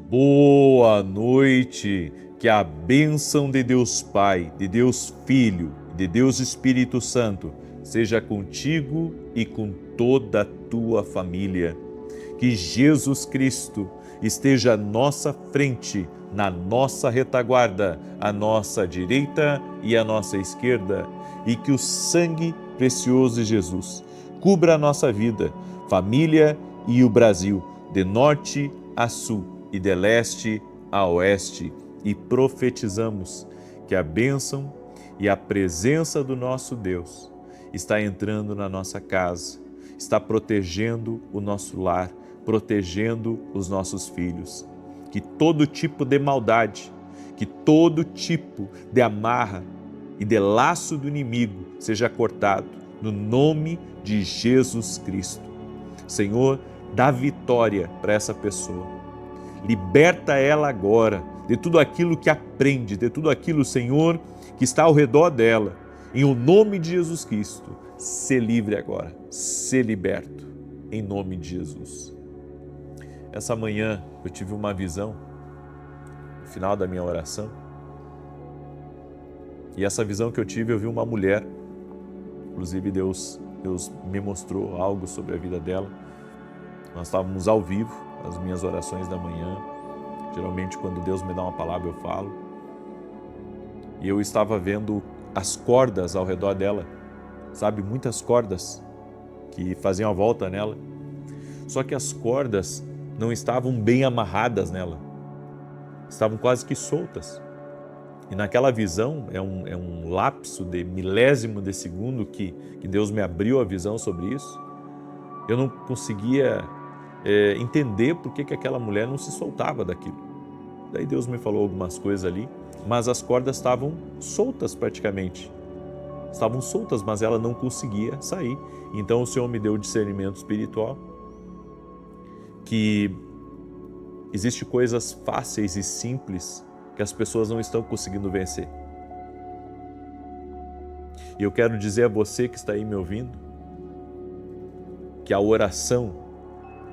Boa noite, que a bênção de Deus Pai, de Deus Filho, de Deus Espírito Santo seja contigo e com toda a tua família. Que Jesus Cristo esteja à nossa frente, na nossa retaguarda, à nossa direita e à nossa esquerda, e que o sangue precioso de Jesus cubra a nossa vida, família e o Brasil, de norte a sul e de leste a oeste, e profetizamos que a bênção e a presença do nosso Deus está entrando na nossa casa, está protegendo o nosso lar, protegendo os nossos filhos. Que todo tipo de maldade, que todo tipo de amarra e de laço do inimigo seja cortado no nome de Jesus Cristo. Senhor, dá vitória para essa pessoa. Liberta ela agora de tudo aquilo que aprende, de tudo aquilo, Senhor, que está ao redor dela. Em o nome de Jesus Cristo, se livre agora, se liberto, em nome de Jesus. Essa manhã eu tive uma visão, no final da minha oração, e essa visão que eu tive, eu vi uma mulher, inclusive Deus me mostrou algo sobre a vida dela. Nós estávamos ao vivo, as minhas orações da manhã. Geralmente, quando Deus me dá uma palavra, eu falo. E eu estava vendo as cordas ao redor dela, sabe? Muitas cordas que faziam a volta nela. Só que as cordas não estavam bem amarradas nela. Estavam quase que soltas. E naquela visão, é um lapso de milésimo de segundo que Deus me abriu a visão sobre isso. Eu não conseguia entender por que aquela mulher não se soltava daquilo. Daí Deus me falou algumas coisas ali, mas as cordas estavam soltas praticamente. Estavam soltas, mas ela não conseguia sair. Então o Senhor me deu o discernimento espiritual que existem coisas fáceis e simples que as pessoas não estão conseguindo vencer. E eu quero dizer a você que está aí me ouvindo, que a oração,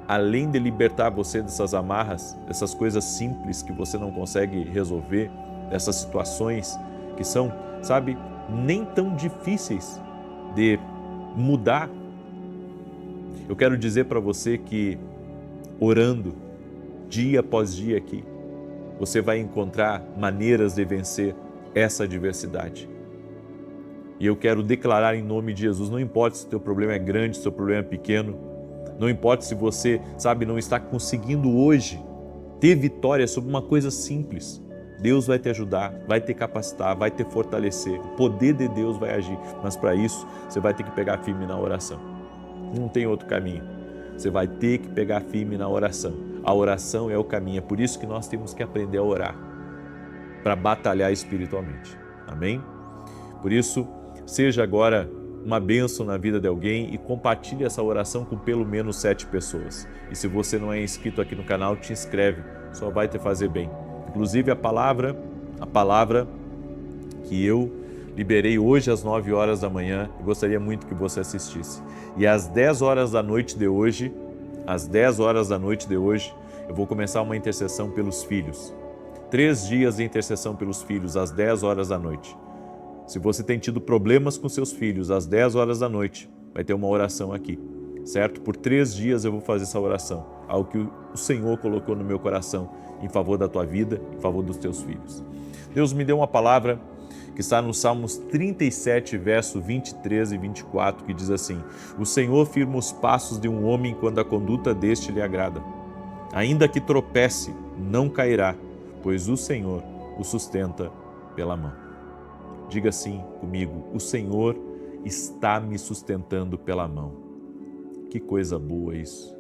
além de libertar você dessas amarras, dessas coisas simples que você não consegue resolver, dessas situações que são, sabe, nem tão difíceis de mudar, eu quero dizer para você que orando dia após dia aqui, você vai encontrar maneiras de vencer essa adversidade. E eu quero declarar em nome de Jesus, não importa se o teu problema é grande, se o teu problema é pequeno, não importa se você, sabe, não está conseguindo hoje ter vitória sobre uma coisa simples. Deus vai te ajudar, vai te capacitar, vai te fortalecer. O poder de Deus vai agir, mas para isso você vai ter que pegar firme na oração. Não tem outro caminho. Você vai ter que pegar firme na oração. A oração é o caminho, é por isso que nós temos que aprender a orar, para batalhar espiritualmente. Amém? Por isso, seja agora uma bênção na vida de alguém e compartilhe essa oração com pelo menos 7 pessoas. E se você não é inscrito aqui no canal, te inscreve, só vai te fazer bem. Inclusive a palavra que eu liberei hoje às 9 horas da manhã, eu gostaria muito que você assistisse. E às 10 horas da noite de hoje, eu vou começar uma intercessão pelos filhos. 3 dias de intercessão pelos filhos, às 10 horas da noite. Se você tem tido problemas com seus filhos, às 10 horas da noite, vai ter uma oração aqui, certo? Por 3 dias eu vou fazer essa oração, algo que o Senhor colocou no meu coração, em favor da tua vida, em favor dos teus filhos. Deus me deu uma palavra que está no Salmos 37, verso 23 e 24, que diz assim: o Senhor firma os passos de um homem quando a conduta deste lhe agrada. Ainda que tropece, não cairá, pois o Senhor o sustenta pela mão. Diga assim comigo: o Senhor está me sustentando pela mão. Que coisa boa isso.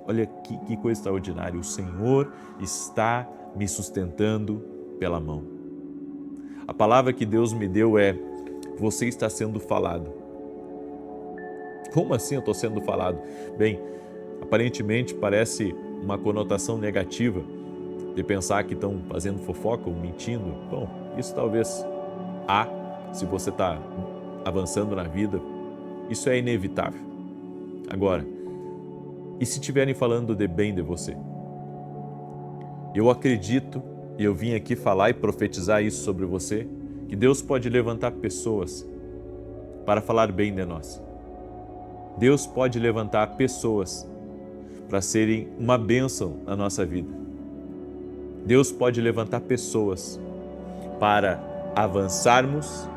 Olha que coisa extraordinária. O Senhor está me sustentando pela mão. A palavra que Deus me deu é: você está sendo falado. Como assim eu estou sendo falado? Bem, aparentemente parece uma conotação negativa de pensar que estão fazendo fofoca ou mentindo. Bom, isso talvez se você está avançando na vida, isso é inevitável. Agora, e se estiverem falando de bem de você? Eu acredito, e eu vim aqui falar e profetizar isso sobre você, que Deus pode levantar pessoas para falar bem de nós. Deus pode levantar pessoas para serem uma bênção na nossa vida. Deus pode levantar pessoas para avançarmos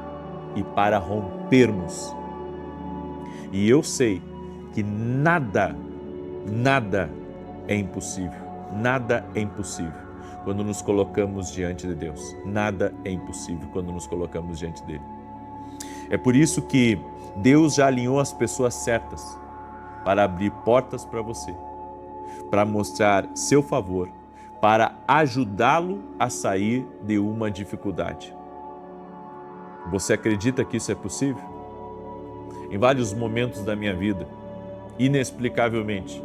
e para rompermos. E eu sei que nada é impossível. Nada é impossível quando nos colocamos diante de Deus. Nada é impossível quando nos colocamos diante dele. É por isso que Deus já alinhou as pessoas certas para abrir portas para você, para mostrar seu favor, para ajudá-lo a sair de uma dificuldade. Você acredita que isso é possível? Em vários momentos da minha vida, inexplicavelmente,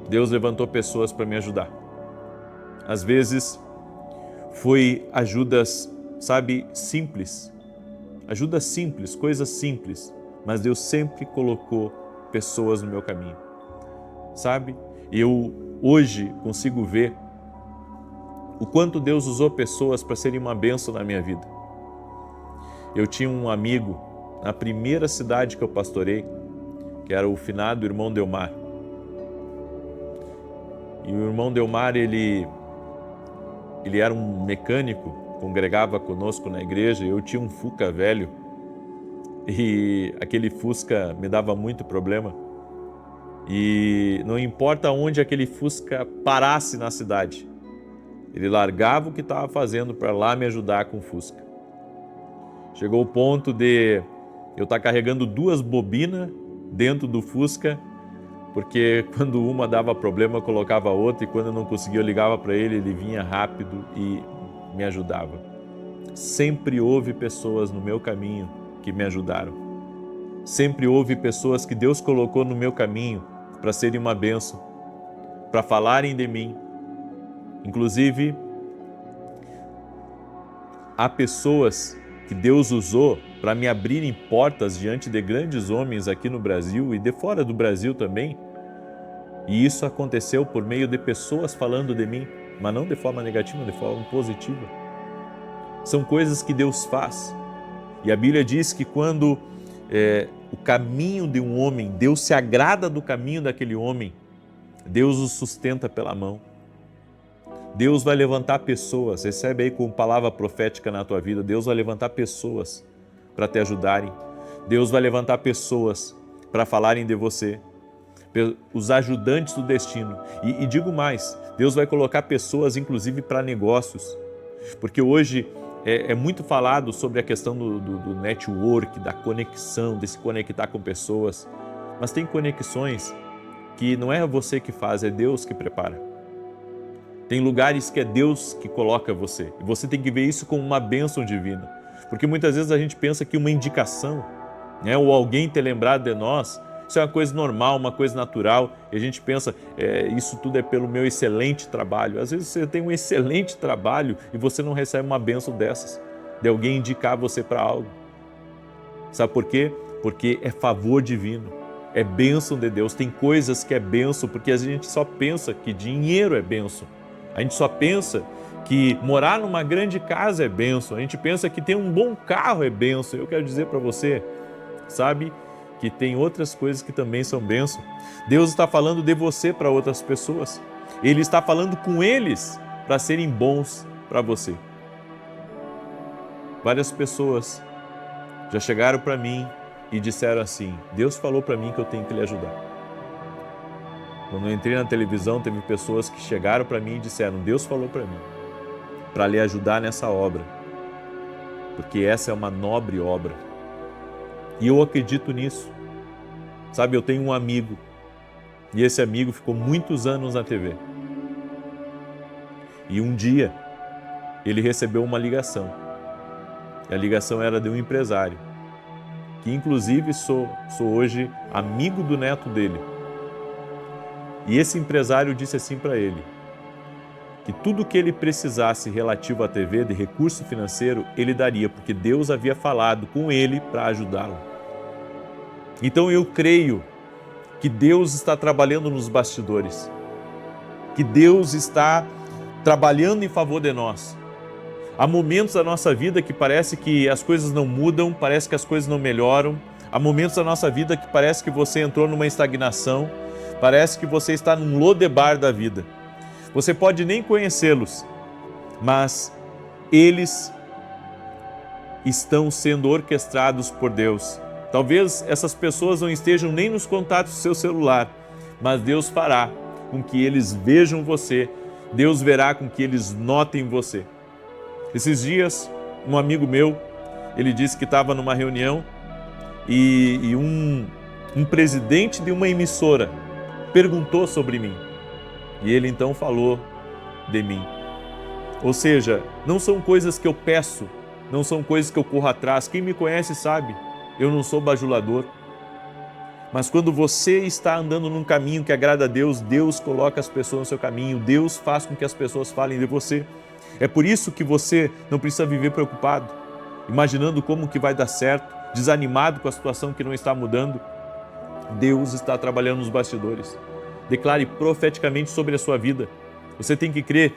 Deus levantou pessoas para me ajudar. Às vezes, foi ajudas, simples. Ajudas simples, coisas simples. Mas Deus sempre colocou pessoas no meu caminho. Eu hoje consigo ver o quanto Deus usou pessoas para serem uma bênção na minha vida. Eu tinha um amigo na primeira cidade que eu pastorei, que era o finado irmão Delmar. E o irmão Delmar, ele era um mecânico, congregava conosco na igreja, eu tinha um Fusca velho, e aquele Fusca me dava muito problema. E não importa onde aquele Fusca parasse na cidade, ele largava o que estava fazendo para lá me ajudar com o Fusca. Chegou o ponto de eu estar carregando 2 bobinas dentro do Fusca, porque quando uma dava problema eu colocava outra, e quando eu não conseguia eu ligava para ele, ele vinha rápido e me ajudava. Sempre houve pessoas no meu caminho que me ajudaram. Sempre houve pessoas que Deus colocou no meu caminho para serem uma bênção, para falarem de mim. Inclusive, há pessoas que Deus usou para me abrirem portas diante de grandes homens aqui no Brasil e de fora do Brasil também. E isso aconteceu por meio de pessoas falando de mim, mas não de forma negativa, de forma positiva. São coisas que Deus faz. E a Bíblia diz que quando o caminho de um homem, Deus se agrada do caminho daquele homem, Deus o sustenta pela mão. Deus vai levantar pessoas, recebe aí com palavra profética na tua vida, Deus vai levantar pessoas para te ajudarem. Deus vai levantar pessoas para falarem de você, os ajudantes do destino. E digo mais, Deus vai colocar pessoas inclusive para negócios, porque hoje é muito falado sobre a questão do network, da conexão, de se conectar com pessoas, mas tem conexões que não é você que faz, é Deus que prepara. Tem lugares que é Deus que coloca você, e você tem que ver isso como uma bênção divina, porque muitas vezes a gente pensa que uma indicação, ou alguém ter lembrado de nós, isso é uma coisa normal, uma coisa natural, e a gente pensa, isso tudo é pelo meu excelente trabalho. Às vezes você tem um excelente trabalho e você não recebe uma bênção dessas, de alguém indicar você para algo. Sabe por quê? Porque é favor divino, é bênção de Deus. Tem coisas que é bênção, porque a gente só pensa que dinheiro é bênção. A gente só pensa que morar numa grande casa é bênção. A gente pensa que ter um bom carro é bênção. Eu quero dizer para você, que tem outras coisas que também são bênção. Deus está falando de você para outras pessoas. Ele está falando com eles para serem bons para você. Várias pessoas já chegaram para mim e disseram assim: Deus falou para mim que eu tenho que lhe ajudar. Quando eu entrei na televisão, teve pessoas que chegaram para mim e disseram: Deus falou para mim, para lhe ajudar nessa obra, porque essa é uma nobre obra. E eu acredito nisso. Eu tenho um amigo, e esse amigo ficou muitos anos na TV. E um dia, ele recebeu uma ligação. E a ligação era de um empresário, que inclusive sou hoje amigo do neto dele. E esse empresário disse assim para ele, que tudo que ele precisasse relativo à TV, de recurso financeiro, ele daria, porque Deus havia falado com ele para ajudá-lo. Então eu creio que Deus está trabalhando nos bastidores, que Deus está trabalhando em favor de nós. Há momentos da nossa vida que parece que as coisas não mudam, parece que as coisas não melhoram. Há momentos da nossa vida que parece que você entrou numa estagnação, parece que você está num lodebar da vida. Você pode nem conhecê-los, mas eles estão sendo orquestrados por Deus. Talvez essas pessoas não estejam nem nos contatos do seu celular, mas Deus fará com que eles vejam você, Deus verá com que eles notem você. Esses dias, um amigo meu, ele disse que estava numa reunião e um presidente de uma emissora perguntou sobre mim. E ele então falou de mim. Ou seja, não são coisas que eu peço, não são coisas que eu corro atrás. Quem me conhece sabe, eu não sou bajulador. Mas quando você está andando num caminho que agrada a Deus, Deus coloca as pessoas no seu caminho, Deus faz com que as pessoas falem de você. É por isso que você não precisa viver preocupado, imaginando como que vai dar certo, desanimado com a situação que não está mudando. Deus está trabalhando nos bastidores. Declare profeticamente sobre a sua vida. Você tem que crer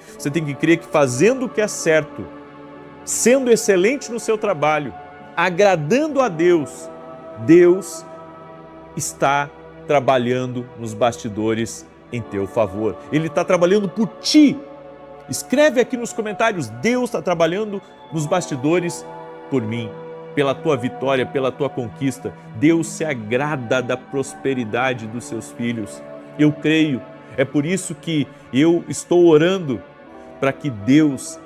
que fazendo o que é certo, sendo excelente no seu trabalho, agradando a Deus, Deus está trabalhando nos bastidores em teu favor. Ele está trabalhando por ti. Escreve aqui nos comentários, Deus está trabalhando nos bastidores por mim, pela tua vitória, pela tua conquista. Deus se agrada da prosperidade dos seus filhos. Eu creio, é por isso que eu estou orando para que Deus,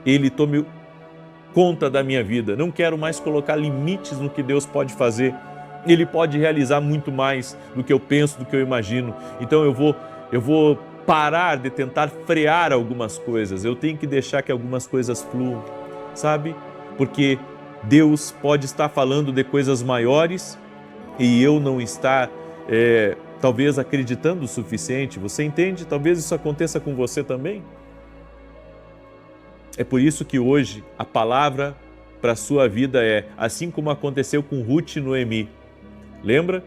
Ele tome conta da minha vida. Não quero mais colocar limites no que Deus pode fazer. Ele pode realizar muito mais do que eu penso, do que eu imagino. Então eu vou parar de tentar frear algumas coisas. Eu tenho que deixar que algumas coisas fluam, Porque Deus pode estar falando de coisas maiores e eu não estar, talvez, acreditando o suficiente. Você entende? Talvez isso aconteça com você também. É por isso que hoje a palavra para a sua vida é assim como aconteceu com Ruth e Noemi. Lembra?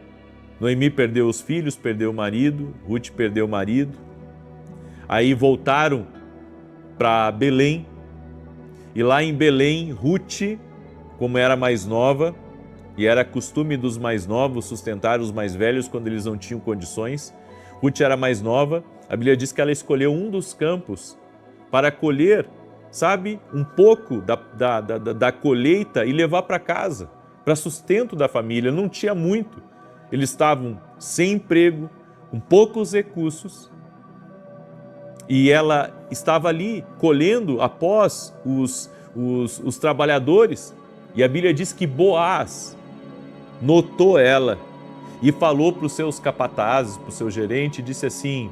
Noemi perdeu os filhos, perdeu o marido, Ruth perdeu o marido. Aí voltaram para Belém. E lá em Belém, Ruth, como era mais nova, e era costume dos mais novos sustentar os mais velhos quando eles não tinham condições, Ruth era mais nova, a Bíblia diz que ela escolheu um dos campos para colher, um pouco da colheita e levar para casa, para sustento da família. Não tinha muito, eles estavam sem emprego, com poucos recursos, e ela estava ali colhendo após os trabalhadores. E a Bíblia diz que Boaz notou ela e falou para os seus capatazes, para o seu gerente, e disse assim: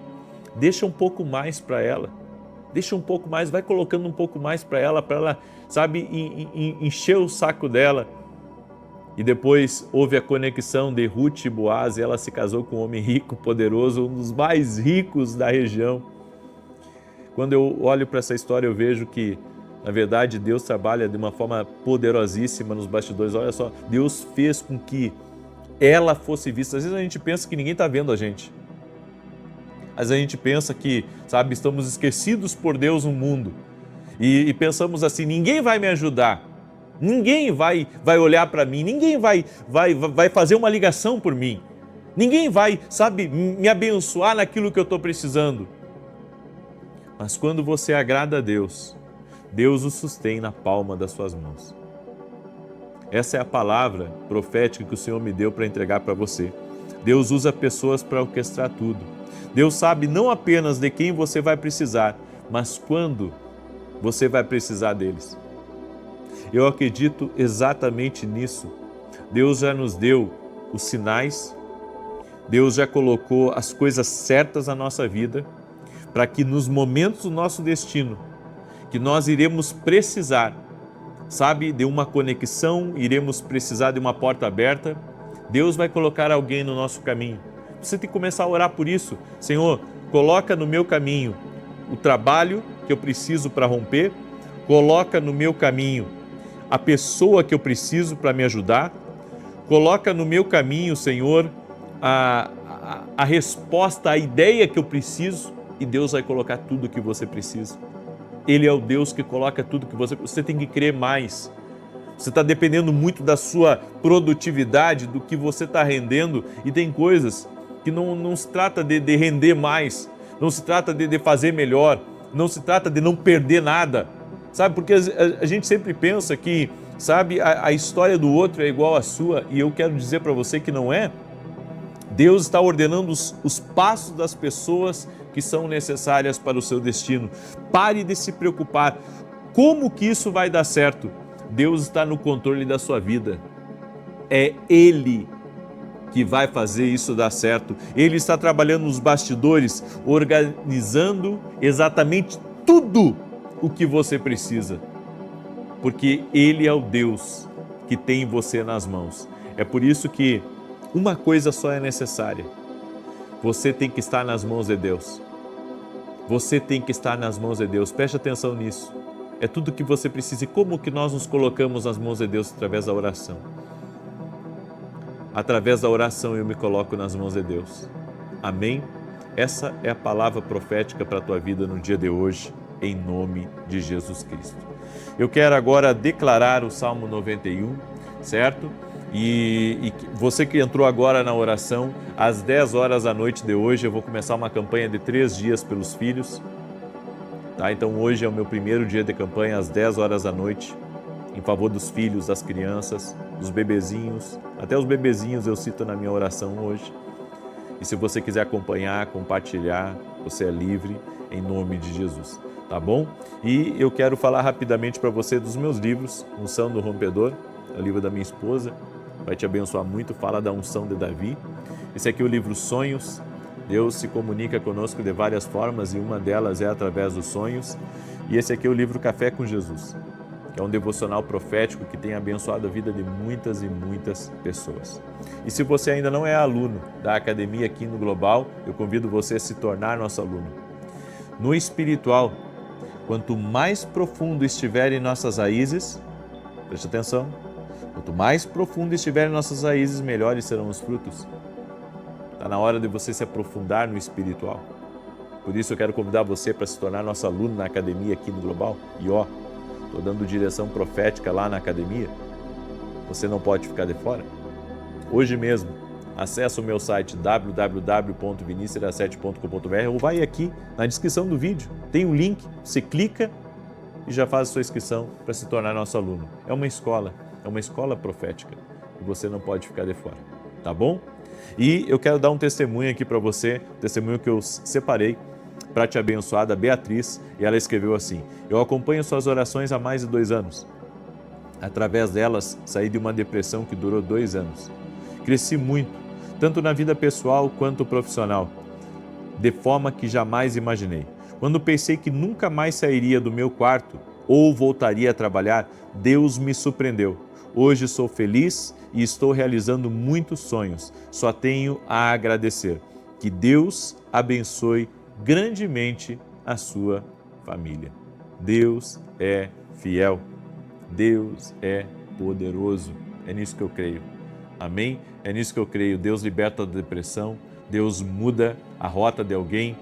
deixa um pouco mais para ela, deixa um pouco mais, vai colocando um pouco mais para ela, encher o saco dela. E depois houve a conexão de Ruth e Boaz, e ela se casou com um homem rico, poderoso, um dos mais ricos da região. Quando eu olho para essa história, eu vejo que, na verdade, Deus trabalha de uma forma poderosíssima nos bastidores. Olha só, Deus fez com que ela fosse vista. Às vezes a gente pensa que ninguém está vendo a gente. Às vezes a gente pensa que, estamos esquecidos por Deus no mundo. E pensamos assim, ninguém vai me ajudar. Ninguém vai olhar para mim. Ninguém vai fazer uma ligação por mim. Ninguém vai, me abençoar naquilo que eu estou precisando. Mas quando você agrada a Deus, Deus o sustém na palma das suas mãos. Essa é a palavra profética que o Senhor me deu para entregar para você. Deus usa pessoas para orquestrar tudo. Deus sabe não apenas de quem você vai precisar, mas quando você vai precisar deles. Eu acredito exatamente nisso. Deus já nos deu os sinais, Deus já colocou as coisas certas na nossa vida, para que nos momentos do nosso destino, que nós iremos precisar, de uma conexão, iremos precisar de uma porta aberta, Deus vai colocar alguém no nosso caminho. Você tem que começar a orar por isso. Senhor, coloca no meu caminho o trabalho que eu preciso para romper, coloca no meu caminho a pessoa que eu preciso para me ajudar, coloca no meu caminho, Senhor, a resposta, a ideia que eu preciso, e Deus vai colocar tudo o que você precisa. Ele é o Deus que coloca tudo que você tem que crer mais. Você está dependendo muito da sua produtividade, do que você está rendendo, e tem coisas que não se trata de render mais, não se trata de fazer melhor, não se trata de não perder nada, sabe? Porque a gente sempre pensa que, sabe, a história do outro é igual à sua, e eu quero dizer para você que não é. Deus está ordenando os passos das pessoas que são necessárias para o seu destino. Pare de se preocupar. Como que isso vai dar certo? Deus está no controle da sua vida. É Ele que vai fazer isso dar certo. Ele está trabalhando nos bastidores, organizando exatamente tudo o que você precisa. Porque Ele é o Deus que tem você nas mãos. É por isso que uma coisa só é necessária. Você tem que estar nas mãos de Deus. Você tem que estar nas mãos de Deus. Preste atenção nisso. É tudo o que você precisa. E como que nós nos colocamos nas mãos de Deus? Através da oração. Através da oração eu me coloco nas mãos de Deus. Amém? Essa é a palavra profética para a tua vida no dia de hoje, em nome de Jesus Cristo. Eu quero agora declarar o Salmo 91, certo? E você que entrou agora na oração, às 10 horas da noite de hoje, eu vou começar uma campanha de 3 dias pelos filhos. Tá? Então hoje é o meu primeiro dia de campanha, às 10 horas da noite, em favor dos filhos, das crianças, dos bebezinhos. Até os bebezinhos eu cito na minha oração hoje. E se você quiser acompanhar, compartilhar, você é livre, em nome de Jesus. Tá bom? E eu quero falar rapidamente para você dos meus livros, Unção do Rompedor, é o livro da minha esposa, vai te abençoar muito, fala da unção de Davi. Esse aqui é o livro Sonhos. Deus se comunica conosco de várias formas e uma delas é através dos sonhos. E esse aqui é o livro Café com Jesus, que é um devocional profético que tem abençoado a vida de muitas e muitas pessoas. E se você ainda não é aluno da Academia aqui no Global, eu convido você a se tornar nosso aluno. No espiritual, quanto mais profundo estiver em nossas raízes, preste atenção, quanto mais profundo estiver em nossas raízes, melhores serão os frutos. Está na hora de você se aprofundar no espiritual. Por isso eu quero convidar você para se tornar nosso aluno na Academia aqui no Global. E estou dando direção profética lá na Academia. Você não pode ficar de fora. Hoje mesmo, acesse o meu site www.vinicius7.com.br ou vai aqui na descrição do vídeo. Tem um link, você clica e já faz a sua inscrição para se tornar nosso aluno. É uma escola profética e você não pode ficar de fora, tá bom? E eu quero dar um testemunho aqui para você, testemunho que eu separei para te abençoar, da Beatriz, e ela escreveu assim: eu acompanho suas orações há mais de 2 anos. Através delas, saí de uma depressão que durou 2 anos. Cresci muito, tanto na vida pessoal quanto profissional, de forma que jamais imaginei. Quando pensei que nunca mais sairia do meu quarto ou voltaria a trabalhar, Deus me surpreendeu. Hoje sou feliz e estou realizando muitos sonhos. Só tenho a agradecer. Que Deus abençoe grandemente a sua família. Deus é fiel. Deus é poderoso. É nisso que eu creio. Amém? É nisso que eu creio. Deus liberta da depressão. Deus muda a rota de alguém.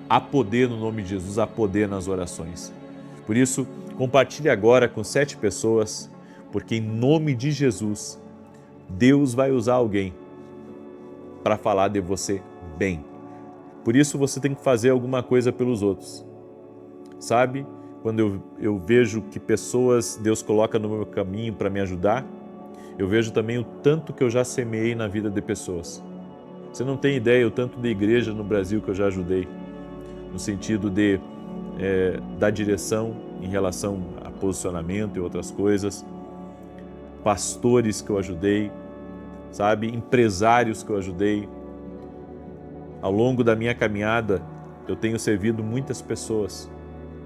Há poder no nome de Jesus, há poder nas orações. Por isso, compartilhe agora com 7 pessoas, porque em nome de Jesus, Deus vai usar alguém para falar de você bem. Por isso você tem que fazer alguma coisa pelos outros. Sabe, quando eu vejo que pessoas Deus coloca no meu caminho para me ajudar, eu vejo também o tanto que eu já semeei na vida de pessoas. Você não tem ideia o tanto de igreja no Brasil que eu já ajudei, no sentido de dar direção em relação a posicionamento e outras coisas, pastores que eu ajudei, sabe, empresários que eu ajudei. Ao longo da minha caminhada, eu tenho servido muitas pessoas.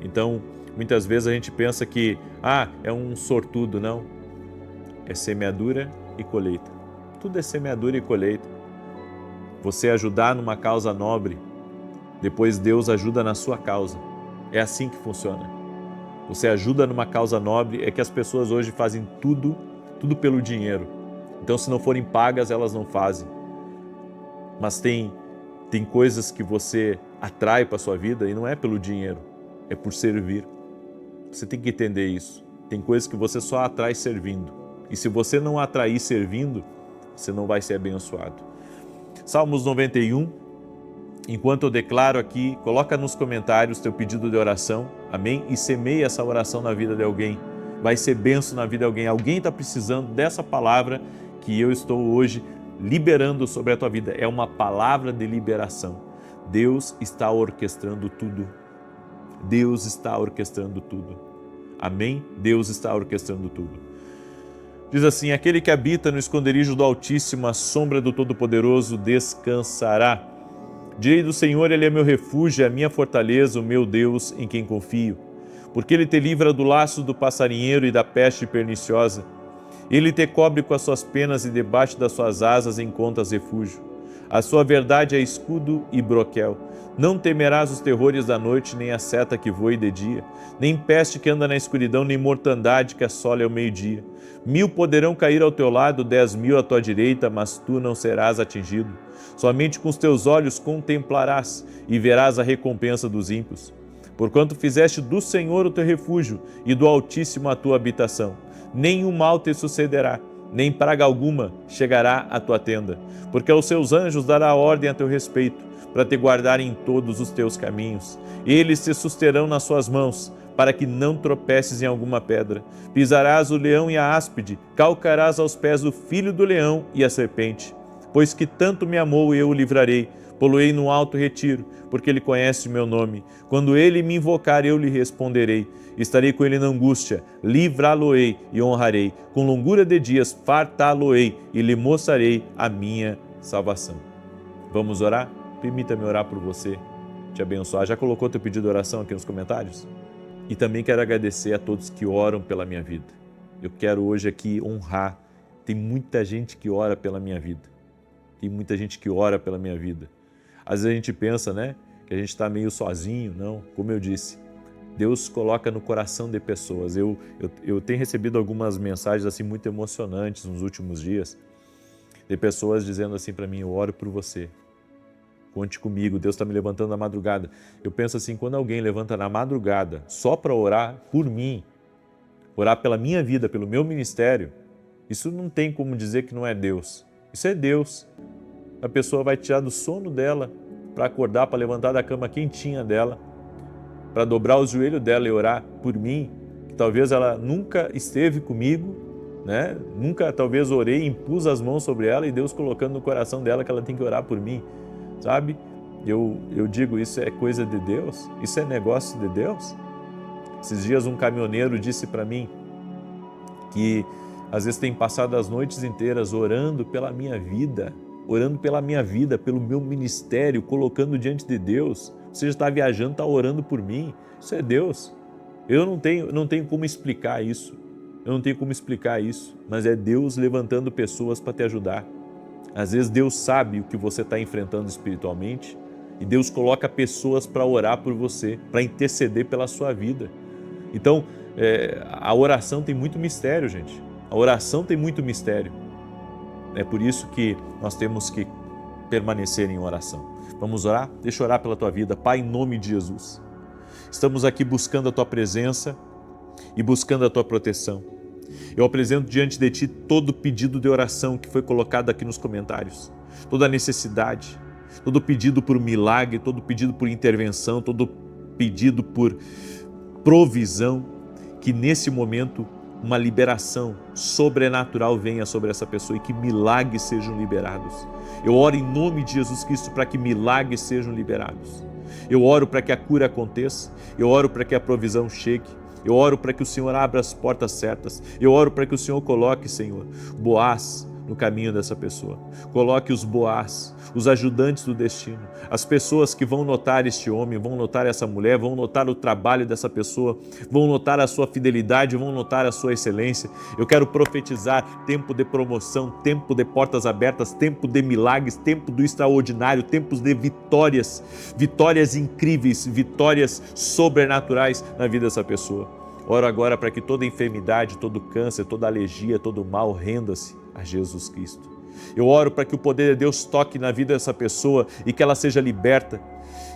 Então, muitas vezes a gente pensa que, é um sortudo. Não. É semeadura e colheita. Tudo é semeadura e colheita. Você ajudar numa causa nobre, depois Deus ajuda na sua causa. É assim que funciona. Você ajuda numa causa nobre, é que as pessoas hoje fazem tudo pelo dinheiro. Então, se não forem pagas, elas não fazem. Mas tem coisas que você atrai para a sua vida e não é pelo dinheiro, é por servir. Você tem que entender isso. Tem coisas que você só atrai servindo. E se você não atrair servindo, você não vai ser abençoado. Salmos 91, enquanto eu declaro aqui, coloca nos comentários teu pedido de oração, amém? E semeia essa oração na vida de alguém. Vai ser bênção na vida de alguém. Alguém está precisando dessa palavra que eu estou hoje liberando sobre a tua vida. É uma palavra de liberação. Deus está orquestrando tudo. Deus está orquestrando tudo. Amém? Deus está orquestrando tudo. Diz assim, aquele que habita no esconderijo do Altíssimo, a sombra do Todo-Poderoso descansará. Direi do Senhor, Ele é meu refúgio, a minha fortaleza, o meu Deus em quem confio. Porque Ele te livra do laço do passarinheiro e da peste perniciosa. Ele te cobre com as suas penas e debaixo das suas asas encontras refúgio. A sua verdade é escudo e broquel. Não temerás os terrores da noite, nem a seta que voe de dia, nem peste que anda na escuridão, nem mortandade que assole ao meio-dia. 1000 poderão cair ao teu lado, 10.000 à tua direita, mas tu não serás atingido. Somente com os teus olhos contemplarás e verás a recompensa dos ímpios. Porquanto fizeste do Senhor o teu refúgio e do Altíssimo a tua habitação, nenhum mal te sucederá, nem praga alguma chegará à tua tenda, porque aos seus anjos dará ordem a teu respeito, para te guardarem em todos os teus caminhos. Eles te susterão nas suas mãos, para que não tropeces em alguma pedra. Pisarás o leão e a áspide, calcarás aos pés o filho do leão e a serpente. Pois que tanto me amou, eu o livrarei, poloei no alto retiro, porque ele conhece o meu nome. Quando ele me invocar, eu lhe responderei. Estarei com ele na angústia, livrá-lo-ei e honrarei. Com longura de dias fartá-lo-ei e lhe mostrarei a minha salvação. Vamos orar? Permita-me orar por você, te abençoar. Já colocou teu pedido de oração aqui nos comentários? E também quero agradecer a todos que oram pela minha vida. Eu quero hoje aqui honrar. Tem muita gente que ora pela minha vida. Tem muita gente que ora pela minha vida. Às vezes a gente pensa, né, que a gente está meio sozinho. Não, como eu disse, Deus coloca no coração de pessoas. Eu tenho recebido algumas mensagens assim muito emocionantes nos últimos dias, de pessoas dizendo assim para mim, eu oro por você. Conte comigo, Deus está me levantando na madrugada. Eu penso assim, quando alguém levanta na madrugada só para orar por mim, orar pela minha vida, pelo meu ministério, isso não tem como dizer que não é Deus. Isso é Deus. A pessoa vai tirar do sono dela para acordar, para levantar da cama quentinha dela, para dobrar o joelho dela e orar por mim, que talvez ela nunca esteve comigo, né? Nunca talvez orei, impus as mãos sobre ela e Deus colocando no coração dela que ela tem que orar por mim. Sabe? Eu digo, isso é coisa de Deus? Isso é negócio de Deus? Esses dias um caminhoneiro disse para mim que às vezes tem passado as noites inteiras orando pela minha vida, pelo meu ministério, colocando diante de Deus. Você já está viajando, está orando por mim. Isso é Deus. Eu não tenho como explicar isso. Mas é Deus levantando pessoas para te ajudar. Às vezes Deus sabe o que você está enfrentando espiritualmente e Deus coloca pessoas para orar por você, para interceder pela sua vida. Então, a oração tem muito mistério, gente. A oração tem muito mistério. É por isso que nós temos que permanecer em oração. Vamos orar? Deixa eu orar pela tua vida. Pai, em nome de Jesus. Estamos aqui buscando a tua presença e buscando a tua proteção. Eu apresento diante de Ti todo pedido de oração que foi colocado aqui nos comentários, toda necessidade, todo pedido por milagre, todo pedido por intervenção, todo pedido por provisão, que nesse momento uma liberação sobrenatural venha sobre essa pessoa e que milagres sejam liberados. Eu oro em nome de Jesus Cristo para que milagres sejam liberados. Eu oro para que a cura aconteça, eu oro para que a provisão chegue. Eu oro para que o Senhor abra as portas certas. Eu oro para que o Senhor coloque, Senhor, Boaz no caminho dessa pessoa. Coloque os Boaz, os ajudantes do destino, as pessoas que vão notar este homem, vão notar essa mulher, vão notar o trabalho dessa pessoa, vão notar a sua fidelidade, vão notar a sua excelência. Eu quero profetizar tempo de promoção, tempo de portas abertas, tempo de milagres, tempo do extraordinário, tempos de vitórias, vitórias incríveis, vitórias sobrenaturais na vida dessa pessoa. Oro agora para que toda enfermidade, todo câncer, toda alergia, todo mal renda-se a Jesus Cristo. Eu oro para que o poder de Deus toque na vida dessa pessoa e que ela seja liberta,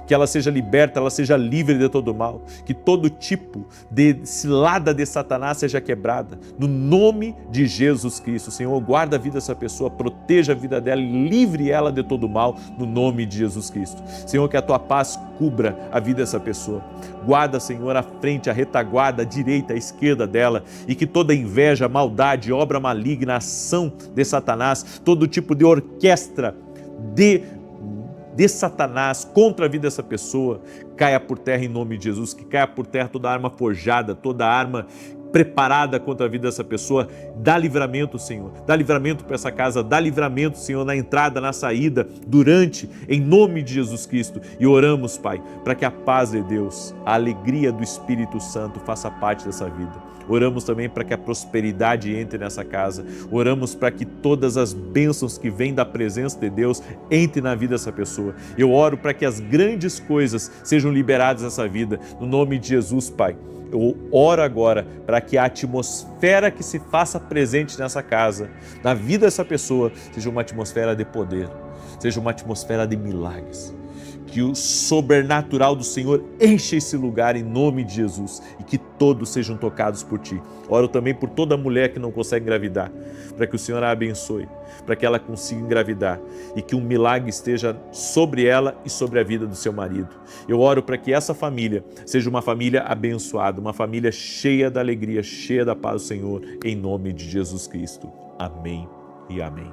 que ela seja liberta, ela seja livre de todo mal, que todo tipo de cilada de Satanás seja quebrada, no nome de Jesus Cristo. Senhor, guarda a vida dessa pessoa, proteja a vida dela e livre ela de todo mal, no nome de Jesus Cristo. Senhor, que a tua paz cubra a vida dessa pessoa. Guarda, Senhor, a frente, a retaguarda, a direita, a esquerda dela, e que toda inveja, maldade, obra maligna, ação de Satanás, todo tipo de orquestra de Satanás contra a vida dessa pessoa, caia por terra em nome de Jesus, que caia por terra toda arma forjada, toda arma preparada contra a vida dessa pessoa. Dá livramento, Senhor, dá livramento para essa casa, dá livramento, Senhor, na entrada, na saída, durante, em nome de Jesus Cristo. E oramos, Pai, para que a paz de Deus, a alegria do Espírito Santo faça parte dessa vida. Oramos também para que a prosperidade entre nessa casa. Oramos para que todas as bênçãos que vêm da presença de Deus entrem na vida dessa pessoa. Eu oro para que as grandes coisas sejam liberadas nessa vida. No nome de Jesus, Pai. Eu oro agora para que a atmosfera que se faça presente nessa casa, na vida dessa pessoa, seja uma atmosfera de poder, seja uma atmosfera de milagres. Que o sobrenatural do Senhor enche esse lugar em nome de Jesus e que todos sejam tocados por Ti. Oro também por toda mulher que não consegue engravidar, para que o Senhor a abençoe, para que ela consiga engravidar e que um milagre esteja sobre ela e sobre a vida do seu marido. Eu oro para que essa família seja uma família abençoada, uma família cheia da alegria, cheia da paz do Senhor, em nome de Jesus Cristo. Amém e amém.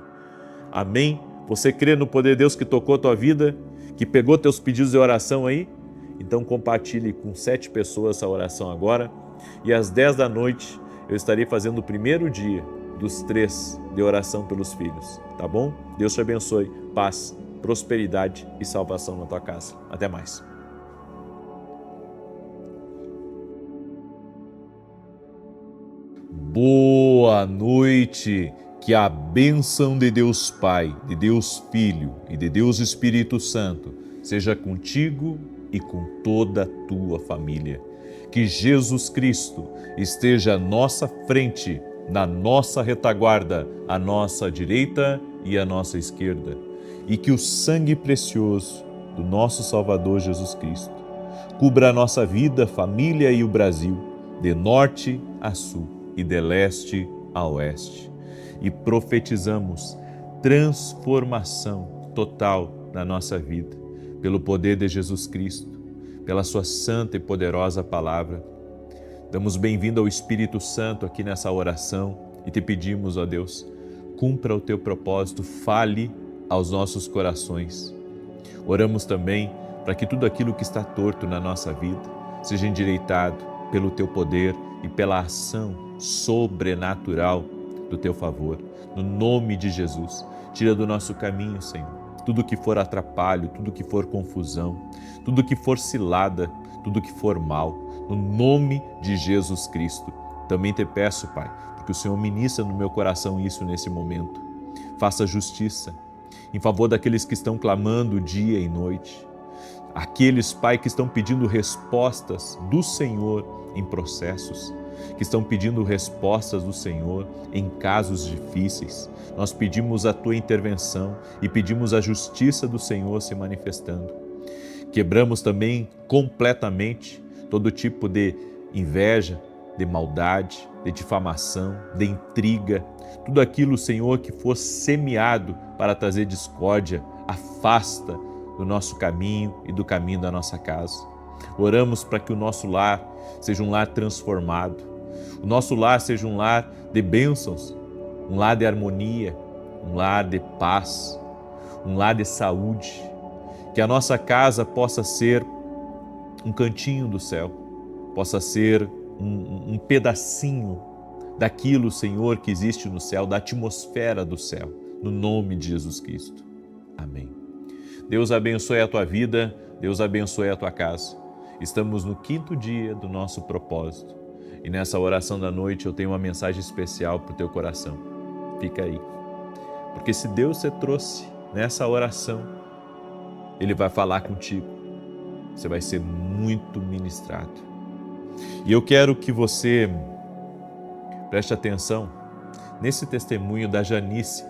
Amém. Você crê no poder de Deus que tocou a tua vida, que pegou teus pedidos de oração aí? Então compartilhe com 7 pessoas essa oração agora. E às 10 da noite eu estarei fazendo o primeiro dia dos 3 de oração pelos filhos, tá bom? Deus te abençoe, paz, prosperidade e salvação na tua casa. Até mais. Boa noite. Que a bênção de Deus Pai, de Deus Filho e de Deus Espírito Santo seja contigo e com toda a tua família. Que Jesus Cristo esteja à nossa frente, na nossa retaguarda, à nossa direita e à nossa esquerda. E que o sangue precioso do nosso Salvador Jesus Cristo cubra a nossa vida, família e o Brasil, de norte a sul e de leste a oeste. E profetizamos transformação total na nossa vida, pelo poder de Jesus Cristo, pela sua santa e poderosa palavra. Damos bem-vindo ao Espírito Santo aqui nessa oração e te pedimos, ó Deus, cumpra o teu propósito, fale aos nossos corações. Oramos também para que tudo aquilo que está torto na nossa vida seja endireitado pelo teu poder e pela ação sobrenatural do teu favor. No nome de Jesus, tira do nosso caminho, Senhor, tudo que for atrapalho, tudo que for confusão, tudo que for cilada, tudo que for mal, no nome de Jesus Cristo. Também te peço, Pai, porque o Senhor ministra no meu coração isso nesse momento. Faça justiça em favor daqueles que estão clamando dia e noite. Aqueles, Pai, que estão pedindo respostas do Senhor em processos, que estão pedindo respostas do Senhor em casos difíceis. Nós pedimos a tua intervenção e pedimos a justiça do Senhor se manifestando. Quebramos também completamente todo tipo de inveja, de maldade, de difamação, de intriga, tudo aquilo, Senhor, que for semeado para trazer discórdia, afasta do nosso caminho e do caminho da nossa casa. Oramos para que o nosso lar seja um lar transformado, o nosso lar seja um lar de bênçãos, um lar de harmonia, um lar de paz, um lar de saúde, que a nossa casa possa ser um cantinho do céu, possa ser um pedacinho daquilo, Senhor, que existe no céu, da atmosfera do céu, no nome de Jesus Cristo. Amém. Deus abençoe a tua vida, Deus abençoe a tua casa. Estamos no 5º dia do nosso propósito e nessa oração da noite eu tenho uma mensagem especial para o teu coração. Fica aí, porque se Deus te trouxe nessa oração, Ele vai falar contigo. Você vai ser muito ministrado. E eu quero que você preste atenção nesse testemunho da Janice.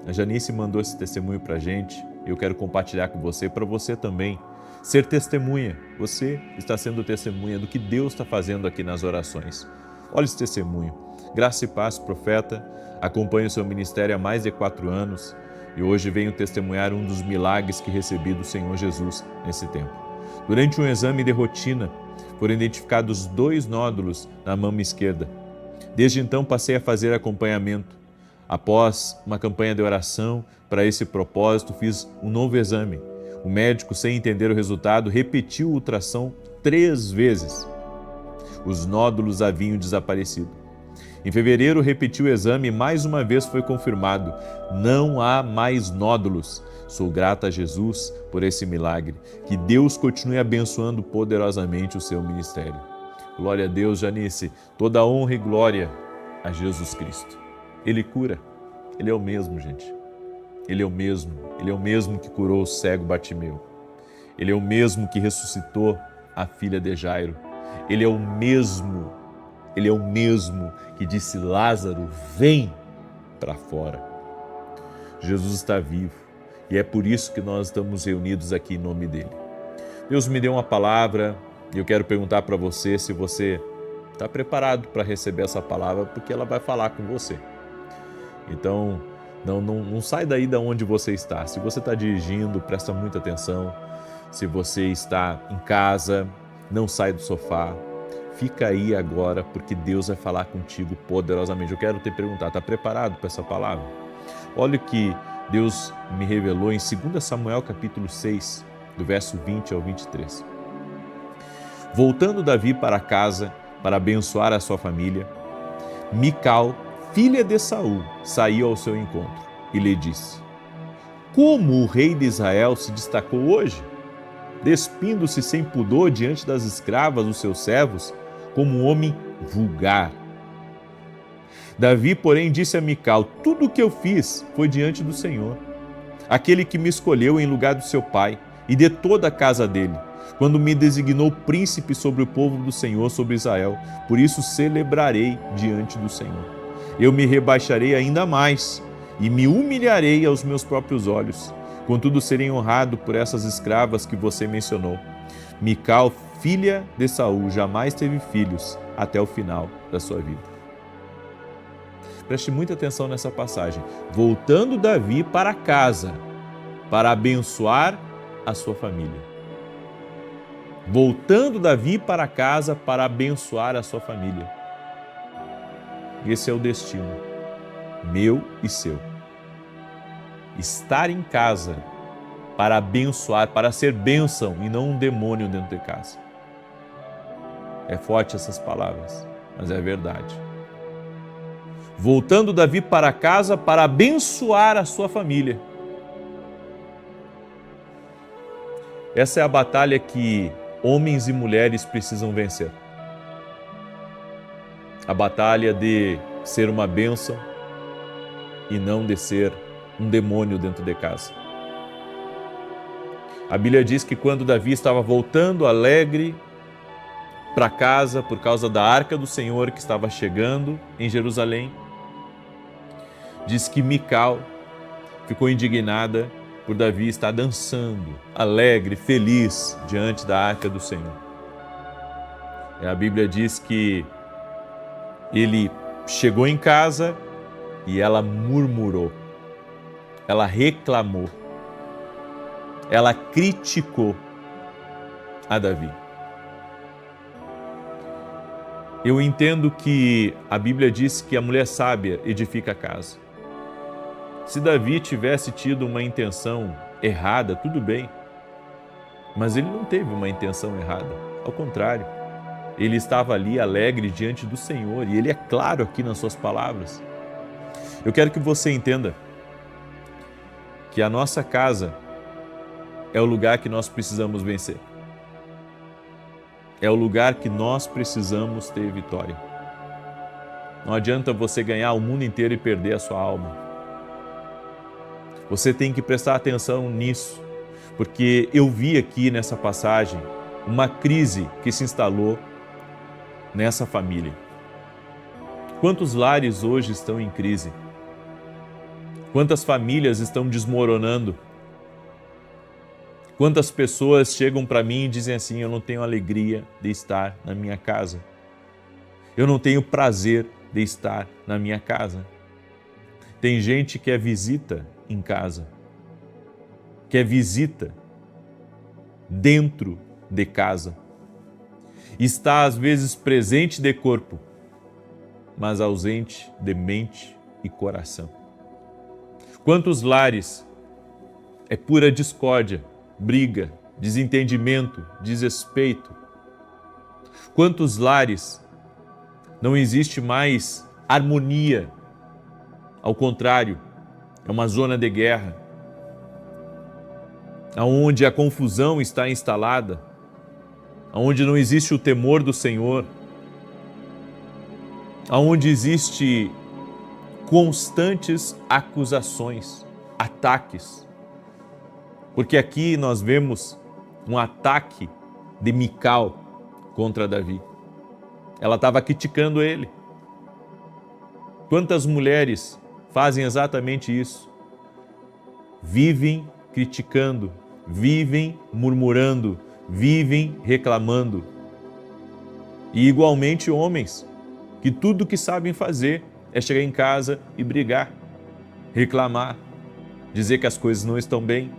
A Janice mandou esse testemunho para a gente. Eu quero compartilhar com você, para você também ser testemunha. Você está sendo testemunha do que Deus está fazendo aqui nas orações. Olha esse testemunho. Graça e paz, profeta. Acompanho o seu ministério há mais de 4 anos e hoje venho testemunhar um dos milagres que recebi do Senhor Jesus nesse tempo. Durante um exame de rotina, foram identificados 2 nódulos na mama esquerda. Desde então passei a fazer acompanhamento. Após uma campanha de oração para esse propósito, fiz um novo exame. O médico, sem entender o resultado, repetiu o ultrassom 3 vezes. Os nódulos haviam desaparecido. Em fevereiro, repetiu o exame e mais uma vez foi confirmado: não há mais nódulos. Sou grata a Jesus por esse milagre. Que Deus continue abençoando poderosamente o seu ministério. Glória a Deus, Janice. Toda honra e glória a Jesus Cristo. Ele cura. Ele é o mesmo, gente. Ele é o mesmo. Ele é o mesmo que curou o cego Bartimeu. Ele é o mesmo que ressuscitou a filha de Jairo. Ele é o mesmo que disse: Lázaro, vem para fora. Jesus está vivo e é por isso que nós estamos reunidos aqui em nome dele. Deus me deu uma palavra e eu quero perguntar para você se você está preparado para receber essa palavra, porque ela vai falar com você. Então, não sai daí de onde você está. Se você está dirigindo, presta muita atenção. Se você está em casa, não sai do sofá. Fica aí agora, porque Deus vai falar contigo poderosamente. Eu quero te perguntar, está preparado para essa palavra? Olha o que Deus me revelou em 2 Samuel capítulo 6, do verso 20 ao 23. Voltando Davi para casa para abençoar a sua família, Mical, filha de Saul, saiu ao seu encontro e lhe disse: como o rei de Israel se destacou hoje, despindo-se sem pudor diante das escravas dos seus servos, como um homem vulgar. Davi, porém, disse a Mical: tudo o que eu fiz foi diante do Senhor, aquele que me escolheu em lugar do seu pai e de toda a casa dele, quando me designou príncipe sobre o povo do Senhor, sobre Israel. Por isso celebrarei diante do Senhor. Eu me rebaixarei ainda mais e me humilharei aos meus próprios olhos. Contudo, serei honrado por essas escravas que você mencionou. Mical, filha de Saul, jamais teve filhos até o final da sua vida. Preste muita atenção nessa passagem. Voltando Davi para casa para abençoar a sua família. Voltando Davi para casa para abençoar a sua família. Esse é o destino, meu e seu. Estar em casa para abençoar, para ser bênção e não um demônio dentro de casa. É forte essas palavras, mas é verdade. Voltando Davi para casa para abençoar a sua família. Essa é a batalha que homens e mulheres precisam vencer. A batalha de ser uma bênção e não de ser um demônio dentro de casa. A Bíblia diz que quando Davi estava voltando alegre para casa por causa da arca do Senhor que estava chegando em Jerusalém, diz que Mical ficou indignada por Davi estar dançando, alegre, feliz diante da arca do Senhor. E a Bíblia diz que ele chegou em casa e ela murmurou, ela reclamou, ela criticou a Davi. Eu entendo que a Bíblia diz que a mulher sábia edifica a casa. Se Davi tivesse tido uma intenção errada, tudo bem, mas ele não teve uma intenção errada, ao contrário, ele estava ali alegre diante do Senhor e ele é claro aqui nas suas palavras. Eu quero que você entenda que a nossa casa é o lugar que nós precisamos vencer. É o lugar que nós precisamos ter vitória. Não adianta você ganhar o mundo inteiro e perder a sua alma. Você tem que prestar atenção nisso, porque eu vi aqui nessa passagem uma crise que se instalou nessa família. Quantos lares hoje estão em crise? Quantas famílias estão desmoronando? Quantas pessoas chegam para mim e dizem assim: eu não tenho alegria de estar na minha casa. Eu não tenho prazer de estar na minha casa. Tem gente que é visita em casa, que é visita dentro de casa. Está às vezes presente de corpo, mas ausente de mente e coração. Quantos lares é pura discórdia, briga, desentendimento, desrespeito? Quantos lares não existe mais harmonia? Ao contrário, é uma zona de guerra, onde a confusão está instalada, onde não existe o temor do Senhor, onde existe constantes acusações, ataques. Porque aqui nós vemos um ataque de Mical contra Davi. Ela estava criticando ele. Quantas mulheres fazem exatamente isso? Vivem criticando, vivem murmurando, vivem reclamando. E igualmente homens, que tudo que sabem fazer é chegar em casa e brigar, reclamar, dizer que as coisas não estão bem,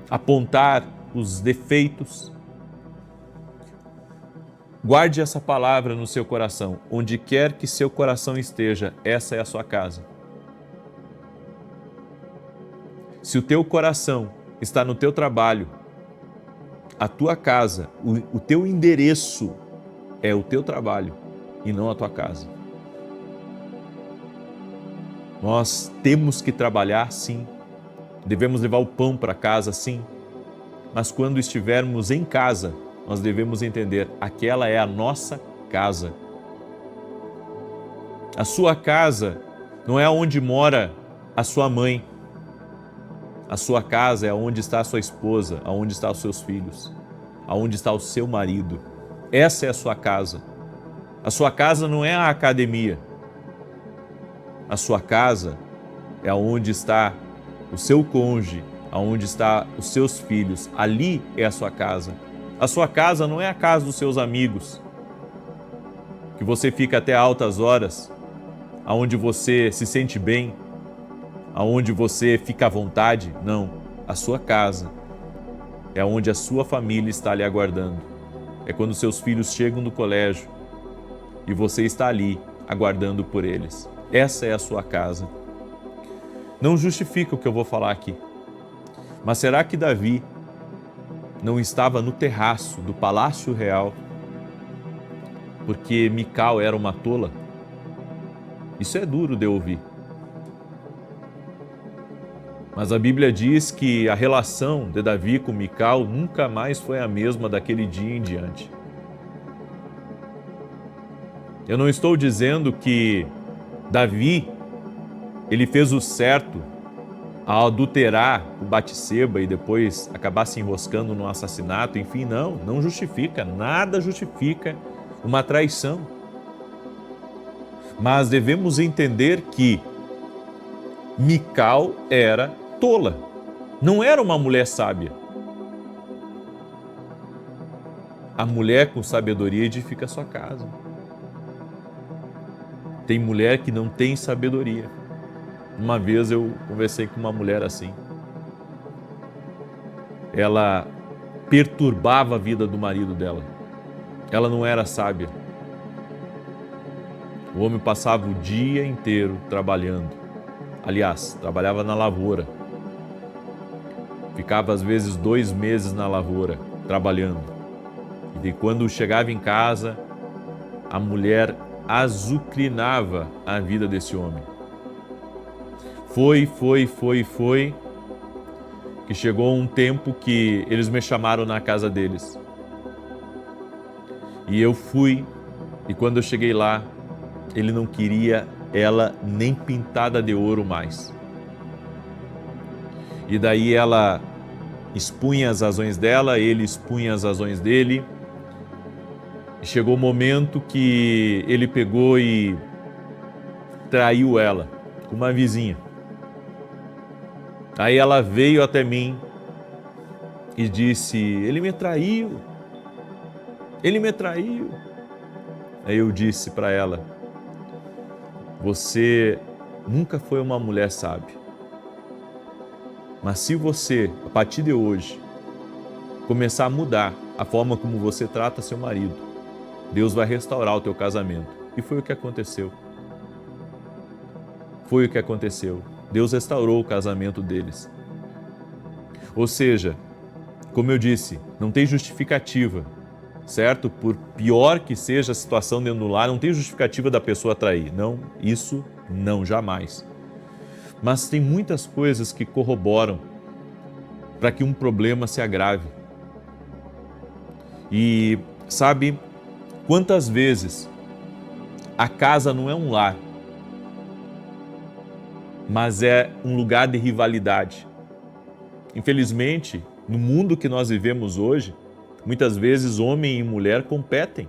apontar os defeitos. Guarde essa palavra no seu coração. Onde quer que seu coração esteja, essa é a sua casa. Se o teu coração está no teu trabalho, a tua casa, o teu endereço é o teu trabalho e não a tua casa. Nós temos que trabalhar, sim. Devemos levar o pão para casa, sim. Mas quando estivermos em casa, nós devemos entender, aquela é a nossa casa. A sua casa não é onde mora a sua mãe. A sua casa é onde está a sua esposa, aonde estão os seus filhos, aonde está o seu marido. Essa é a sua casa. A sua casa não é a academia. A sua casa é onde está o seu cônjuge, aonde está os seus filhos. Ali é a sua casa. A sua casa não é a casa dos seus amigos, que você fica até altas horas, aonde você se sente bem, aonde você fica à vontade. Não, a sua casa é onde a sua família está lhe aguardando. É quando seus filhos chegam do colégio e você está ali aguardando por eles. Essa é a sua casa. Não justifica o que eu vou falar aqui, mas será que Davi não estava no terraço do palácio real porque Mical era uma tola? Isso é duro de ouvir. Mas a Bíblia diz que a relação de Davi com Mical nunca mais foi a mesma daquele dia em diante. Eu não estou dizendo que Davi, ele fez o certo ao adulterar o Batseba e depois acabar se enroscando no assassinato. Enfim, não justifica, nada justifica uma traição. Mas devemos entender que Mical era tola, não era uma mulher sábia. A mulher com sabedoria edifica a sua casa. Tem mulher que não tem sabedoria. Uma vez eu conversei com uma mulher assim. Ela perturbava a vida do marido dela. Ela não era sábia. O homem passava o dia inteiro trabalhando. Aliás, trabalhava na lavoura. Ficava às vezes 2 meses na lavoura, trabalhando. E quando chegava em casa, a mulher azucrinava a vida desse homem. Foi, que chegou um tempo que eles me chamaram na casa deles. E eu fui, e quando eu cheguei lá, ele não queria ela nem pintada de ouro mais. E daí ela expunha as razões dela, ele expunha as razões dele. E chegou o momento que ele pegou e traiu ela com uma vizinha. Aí ela veio até mim e disse: ele me traiu, ele me traiu. Aí eu disse para ela: você nunca foi uma mulher sábia, mas se você, a partir de hoje, começar a mudar a forma como você trata seu marido, Deus vai restaurar o teu casamento. E foi o que aconteceu. Foi o que aconteceu. Deus restaurou o casamento deles. Ou seja, como eu disse, não tem justificativa, certo? Por pior que seja a situação dentro do lar, não tem justificativa da pessoa trair. Não, isso não, jamais. Mas tem muitas coisas que corroboram para que um problema se agrave. E sabe quantas vezes a casa não é um lar, mas é um lugar de rivalidade. Infelizmente, no mundo que nós vivemos hoje, muitas vezes homem e mulher competem.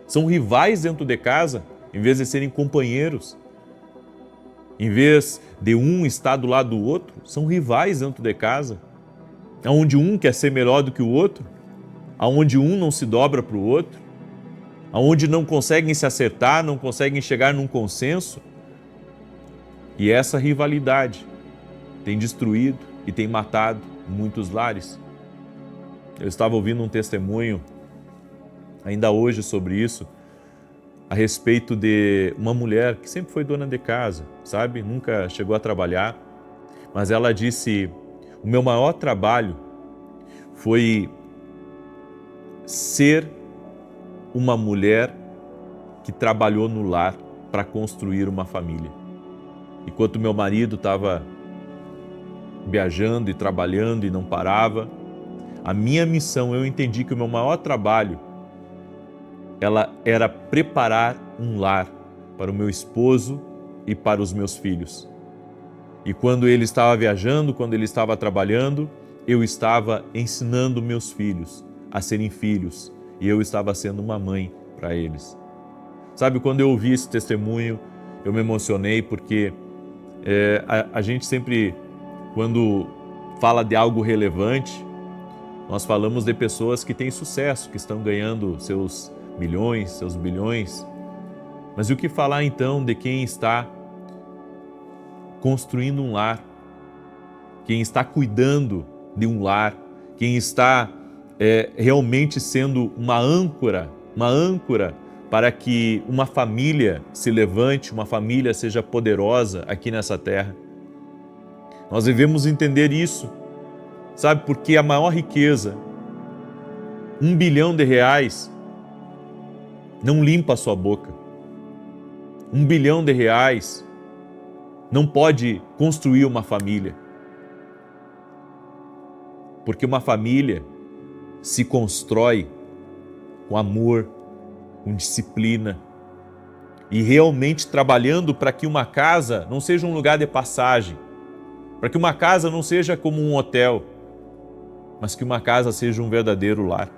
São rivais dentro de casa, em vez de serem companheiros. Em vez de um estar do lado do outro, são rivais dentro de casa. Onde um quer ser melhor do que o outro, onde um não se dobra para o outro, onde não conseguem se acertar, não conseguem chegar num consenso. E essa rivalidade tem destruído e tem matado muitos lares. Eu estava ouvindo um testemunho ainda hoje sobre isso, a respeito de uma mulher que sempre foi dona de casa, sabe? Nunca chegou a trabalhar, mas ela disse: o meu maior trabalho foi ser uma mulher que trabalhou no lar para construir uma família. Enquanto meu marido estava viajando e trabalhando e não parava, a minha missão, eu entendi que o meu maior trabalho ela era preparar um lar para o meu esposo e para os meus filhos. E quando ele estava viajando, quando ele estava trabalhando, eu estava ensinando meus filhos a serem filhos e eu estava sendo uma mãe para eles. Sabe, quando eu ouvi esse testemunho, eu me emocionei porque a gente sempre, quando fala de algo relevante, nós falamos de pessoas que têm sucesso, que estão ganhando seus milhões, seus bilhões. Mas e o que falar então de quem está construindo um lar, quem está cuidando de um lar, quem está realmente sendo uma âncora para que uma família se levante, uma família seja poderosa aqui nessa terra. Nós devemos entender isso, sabe? Porque a maior riqueza, R$1 bilhão, não limpa a sua boca. R$1 bilhão não pode construir uma família. Porque uma família se constrói com amor, com disciplina e realmente trabalhando para que uma casa não seja um lugar de passagem, para que uma casa não seja como um hotel, mas que uma casa seja um verdadeiro lar.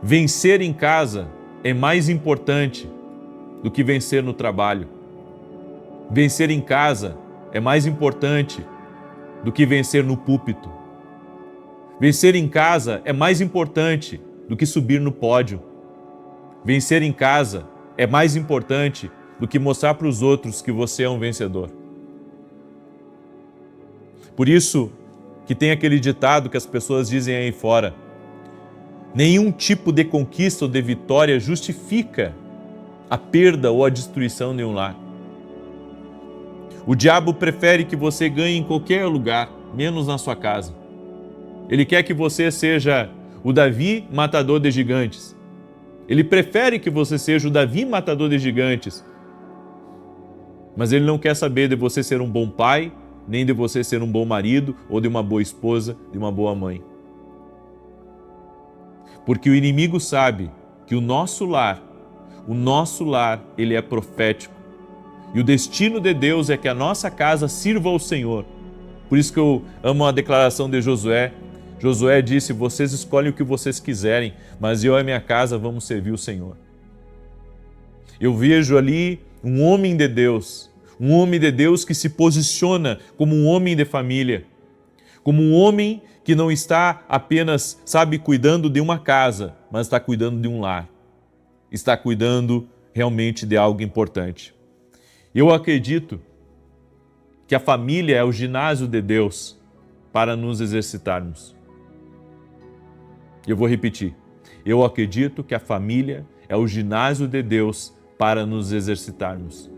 Vencer em casa é mais importante do que vencer no trabalho. Vencer em casa é mais importante do que vencer no púlpito. Vencer em casa é mais importante do que subir no pódio. Vencer em casa é mais importante do que mostrar para os outros que você é um vencedor. Por isso que tem aquele ditado que as pessoas dizem aí fora: nenhum tipo de conquista ou de vitória justifica a perda ou a destruição de um lar. O diabo prefere que você ganhe em qualquer lugar, menos na sua casa. Ele quer que você seja o Davi matador de gigantes. Ele prefere que você seja o Davi matador de gigantes. Mas ele não quer saber de você ser um bom pai, nem de você ser um bom marido, ou de uma boa esposa, de uma boa mãe. Porque o inimigo sabe que o nosso lar, ele é profético. E o destino de Deus é que a nossa casa sirva ao Senhor. Por isso que eu amo a declaração de Josué. Josué disse: vocês escolhem o que vocês quiserem, mas eu e a minha casa vamos servir o Senhor. Eu vejo ali um homem de Deus que se posiciona como um homem de família, como um homem que não está apenas, cuidando de uma casa, mas está cuidando de um lar. Está cuidando realmente de algo importante. Eu acredito que a família é o ginásio de Deus para nos exercitarmos. Eu vou repetir. Eu acredito que a família é o ginásio de Deus para nos exercitarmos.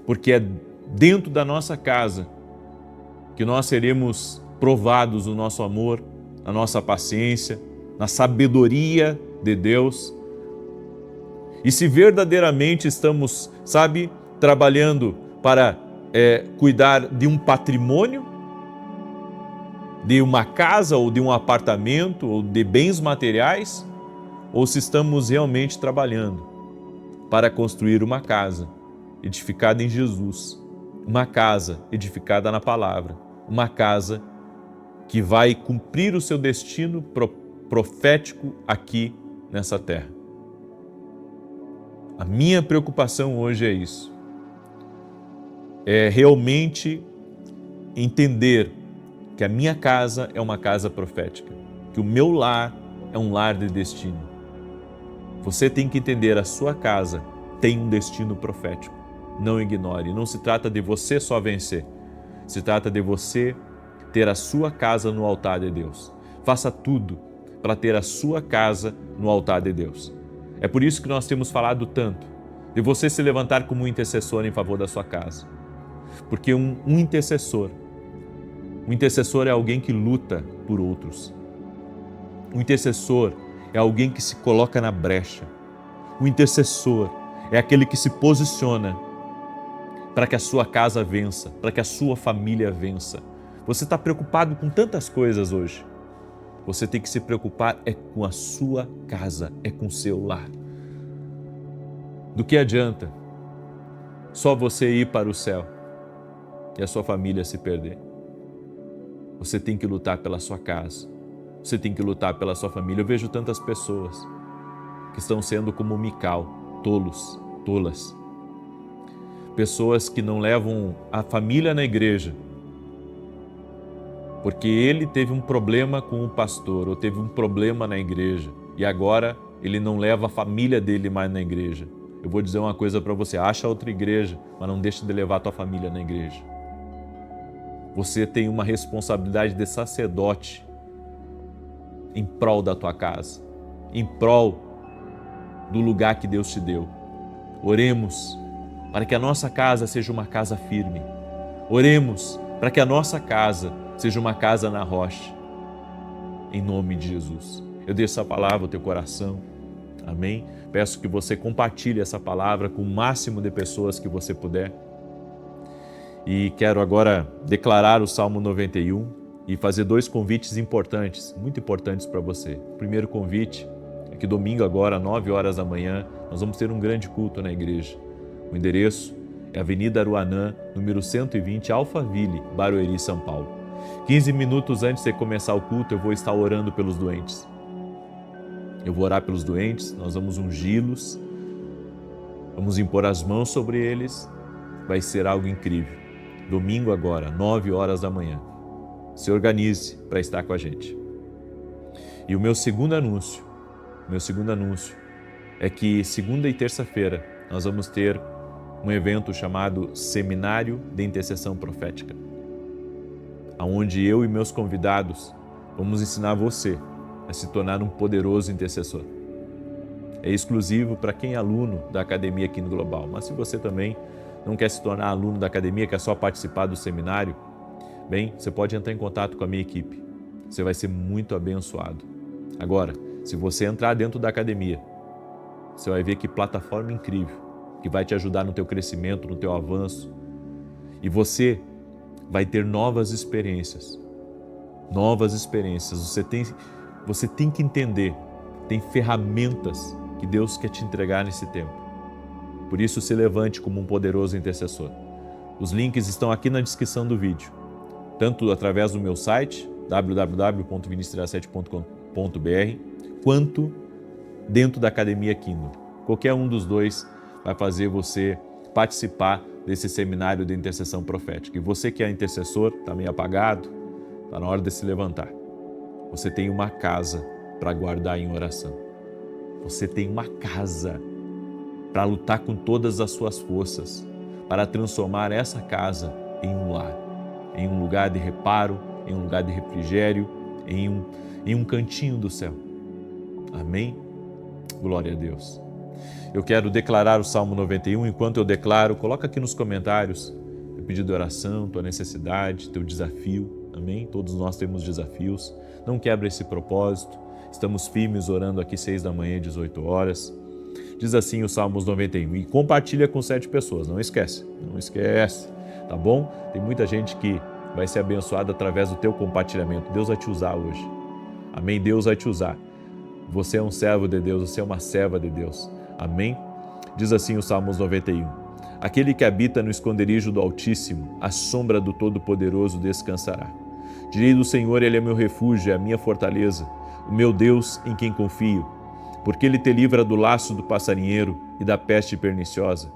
Porque é dentro da nossa casa que nós seremos provados no nosso amor, na nossa paciência, na sabedoria de Deus. E se verdadeiramente estamos, trabalhando para cuidar de um patrimônio, de uma casa ou de um apartamento ou de bens materiais, ou se estamos realmente trabalhando para construir uma casa edificada em Jesus, uma casa edificada na palavra, uma casa que vai cumprir o seu destino profético aqui nessa terra. A minha preocupação hoje é isso. É realmente entender que a minha casa é uma casa profética, que o meu lar é um lar de destino. Você tem que entender, a sua casa tem um destino profético. Não ignore, não se trata de você só vencer, se trata de você ter a sua casa no altar de Deus. Faça tudo para ter a sua casa no altar de Deus. É por isso que nós temos falado tanto de você se levantar como um intercessor em favor da sua casa. Porque um intercessor é alguém que luta por outros. Um intercessor é alguém que se coloca na brecha. O intercessor é aquele que se posiciona para que a sua casa vença, para que a sua família vença. Você está preocupado com tantas coisas hoje. Você tem que se preocupar com a sua casa, com o seu lar. Do que adianta só você ir para o céu e a sua família se perder? Você tem que lutar pela sua casa. Você tem que lutar pela sua família. Eu vejo tantas pessoas que estão sendo como Mical, tolas. Pessoas que não levam a família na igreja, porque ele teve um problema com o pastor, ou teve um problema na igreja, e agora ele não leva a família dele mais na igreja. Eu vou dizer uma coisa para você, acha outra igreja, mas não deixe de levar a tua família na igreja. Você tem uma responsabilidade de sacerdote em prol da tua casa, em prol do lugar que Deus te deu. Oremos para que a nossa casa seja uma casa firme. Oremos para que a nossa casa seja uma casa na rocha. Em nome de Jesus. Eu deixo essa palavra ao teu coração. Amém? Peço que você compartilhe essa palavra com o máximo de pessoas que você puder. E quero agora declarar o Salmo 91 e fazer 2 convites importantes, muito importantes para você. O primeiro convite é que domingo agora, às 9 horas da manhã, nós vamos ter um grande culto na igreja. O endereço é Avenida Aruanã, número 120, Alphaville, Barueri, São Paulo. 15 minutos antes de começar o culto, eu vou estar orando pelos doentes. Eu vou orar pelos doentes, nós vamos ungí-los, vamos impor as mãos sobre eles, vai ser algo incrível. Domingo agora, 9 horas da manhã. Se organize para estar com a gente. E o meu segundo anúncio é que segunda e terça-feira nós vamos ter um evento chamado Seminário de Intercessão Profética, onde eu e meus convidados vamos ensinar você a se tornar um poderoso intercessor. É exclusivo para quem é aluno da Academia Quino Global, mas se você também não quer se tornar aluno da Academia, quer só participar do seminário, bem, você pode entrar em contato com a minha equipe. Você vai ser muito abençoado. Agora, se você entrar dentro da Academia, você vai ver que plataforma incrível, que vai te ajudar no teu crescimento, no teu avanço. E você vai ter novas experiências. Você tem que entender, tem ferramentas que Deus quer te entregar nesse tempo. Por isso, se levante como um poderoso intercessor. Os links estão aqui na descrição do vídeo, tanto através do meu site, www.vinicius37.com.br, quanto dentro da Academia Quino. Qualquer um dos dois vai fazer você participar desse seminário de intercessão profética. E você que é intercessor, está meio apagado, está na hora de se levantar. você tem uma casa para guardar em oração. Você tem uma casa para lutar com todas as suas forças, para transformar essa casa em um lar, em um lugar de reparo, em um lugar de refrigério, em um cantinho do céu. Amém? Glória a Deus. Eu quero declarar o Salmo 91. Enquanto eu declaro, coloca aqui nos comentários teu pedido de oração, tua necessidade, teu desafio. Amém? Todos nós temos desafios. Não quebra esse propósito. Estamos firmes orando aqui 6 da manhã, 18 horas. Diz assim o Salmos 91. E compartilha com 7 pessoas. Não esquece, tá bom? Tem muita gente que vai ser abençoada através do teu compartilhamento. Deus vai te usar hoje. Amém? Deus vai te usar. Você é um servo de Deus, você é uma serva de Deus. Amém? Diz assim o Salmos 91. Aquele que habita no esconderijo do Altíssimo, à sombra do Todo-Poderoso descansará. Direi do Senhor, Ele é meu refúgio, é a minha fortaleza, o meu Deus em quem confio. Porque Ele te livra do laço do passarinheiro e da peste perniciosa.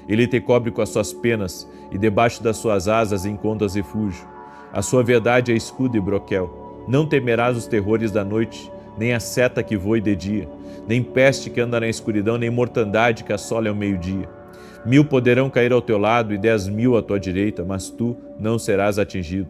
Ele te cobre com as suas penas e debaixo das suas asas encontras refúgio. A sua verdade é escudo e broquel. Não temerás os terrores da noite, nem a seta que voe de dia, nem peste que anda na escuridão, nem mortandade que assole ao meio-dia. 1000 poderão cair ao teu lado e 10.000 à tua direita, mas tu não serás atingido.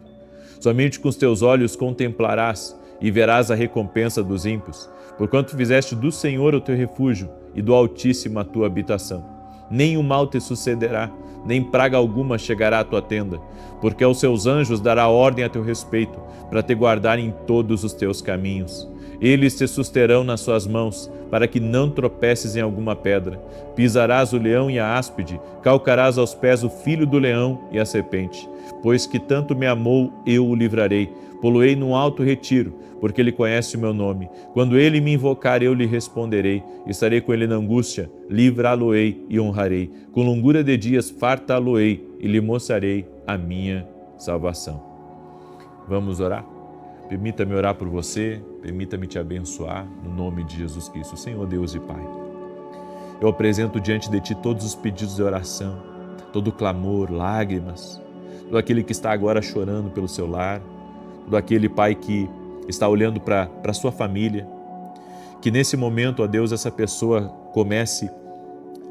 Somente com os teus olhos contemplarás e verás a recompensa dos ímpios, porquanto fizeste do Senhor o teu refúgio e do Altíssimo a tua habitação. Nem o mal te sucederá, nem praga alguma chegará à tua tenda, porque aos seus anjos dará ordem a teu respeito, para te guardar em todos os teus caminhos. Eles te susterão nas suas mãos, para que não tropeces em alguma pedra. Pisarás o leão e a áspide, calcarás aos pés o filho do leão e a serpente. Pois que tanto me amou, eu o livrarei. Poloei num alto retiro, porque ele conhece o meu nome. Quando ele me invocar, eu lhe responderei. Estarei com ele na angústia, livrá-lo-ei e honrarei. Com longura de dias fartá-lo-ei e lhe mostrarei a minha salvação. Vamos orar? Permita-me orar por você, permita-me te abençoar no nome de Jesus Cristo. Senhor Deus e Pai, eu apresento diante de Ti todos os pedidos de oração, todo clamor, lágrimas, todo aquele que está agora chorando pelo seu lar, todo aquele Pai que está olhando para a sua família, que nesse momento, ó Deus, essa pessoa comece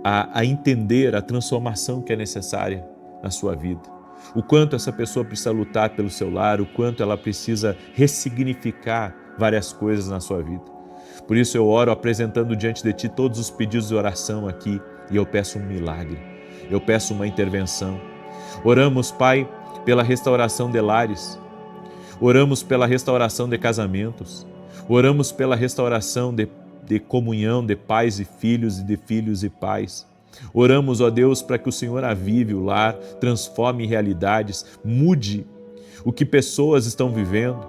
a entender a transformação que é necessária na sua vida. O quanto essa pessoa precisa lutar pelo seu lar, o quanto ela precisa ressignificar várias coisas na sua vida. Por isso eu oro apresentando diante de Ti todos os pedidos de oração aqui e eu peço um milagre, eu peço uma intervenção. Oramos, Pai, pela restauração de lares, oramos pela restauração de casamentos, oramos pela restauração de comunhão de pais e filhos e de filhos e pais. Oramos, ó Deus, para que o Senhor avive o lar, transforme realidades, mude o que pessoas estão vivendo.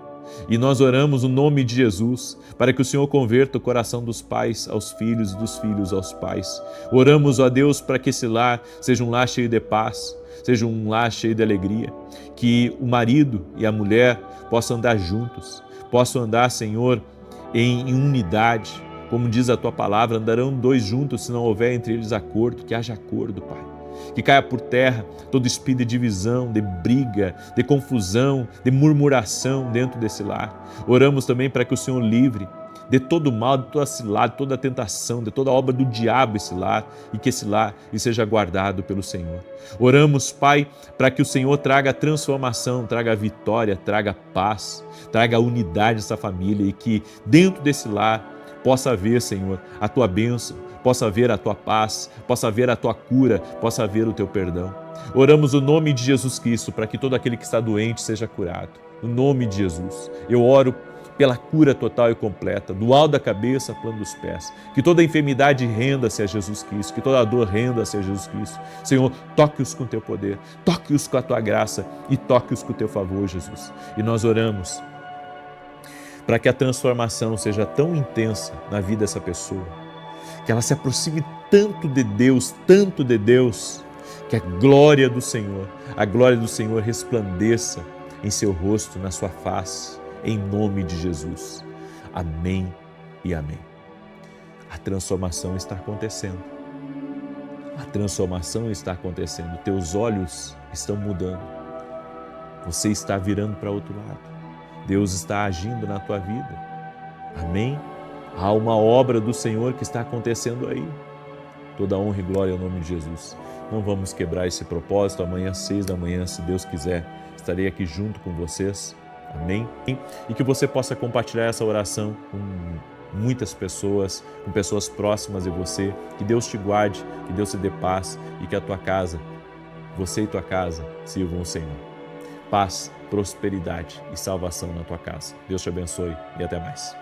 E nós oramos no nome de Jesus, para que o Senhor converta o coração dos pais aos filhos e dos filhos aos pais. Oramos, ó Deus, para que esse lar seja um lar cheio de paz, seja um lar cheio de alegria, que o marido e a mulher possam andar juntos, possam andar, Senhor, em unidade. Como diz a Tua palavra, andarão 2 juntos se não houver entre eles acordo, que haja acordo, Pai. Que caia por terra todo espírito de divisão, de briga, de confusão, de murmuração dentro desse lar. Oramos também para que o Senhor livre de todo mal, de toda cilada, de toda tentação, de toda obra do diabo esse lar, e que esse lar seja guardado pelo Senhor. Oramos, Pai, para que o Senhor traga transformação, traga vitória, traga paz, traga unidade nessa família e que dentro desse lar possa haver, Senhor, a Tua bênção, possa haver a Tua paz, possa haver a Tua cura, possa haver o Teu perdão. Oramos no nome de Jesus Cristo para que todo aquele que está doente seja curado. No nome de Jesus, eu oro pela cura total e completa, do alto da cabeça ao plano dos pés. Que toda enfermidade renda-se a Jesus Cristo, que toda dor renda-se a Jesus Cristo. Senhor, toque-os com Teu poder, toque-os com a Tua graça e toque-os com o Teu favor, Jesus. E nós oramos para que a transformação seja tão intensa na vida dessa pessoa, que ela se aproxime tanto de Deus, que a glória do Senhor resplandeça em seu rosto, na sua face, em nome de Jesus. Amém e amém. A transformação está acontecendo. A transformação está acontecendo. Teus olhos estão mudando. Você está virando para outro lado. Deus está agindo na tua vida. Amém? Há uma obra do Senhor que está acontecendo aí. Toda honra e glória ao nome de Jesus. Não vamos quebrar esse propósito. Amanhã, às 6 da manhã, se Deus quiser, estarei aqui junto com vocês. Amém? E que você possa compartilhar essa oração com muitas pessoas, com pessoas próximas de você. Que Deus te guarde, que Deus te dê paz e que a tua casa, você e tua casa, sirvam o Senhor. Paz, prosperidade e salvação na tua casa. Deus te abençoe e até mais.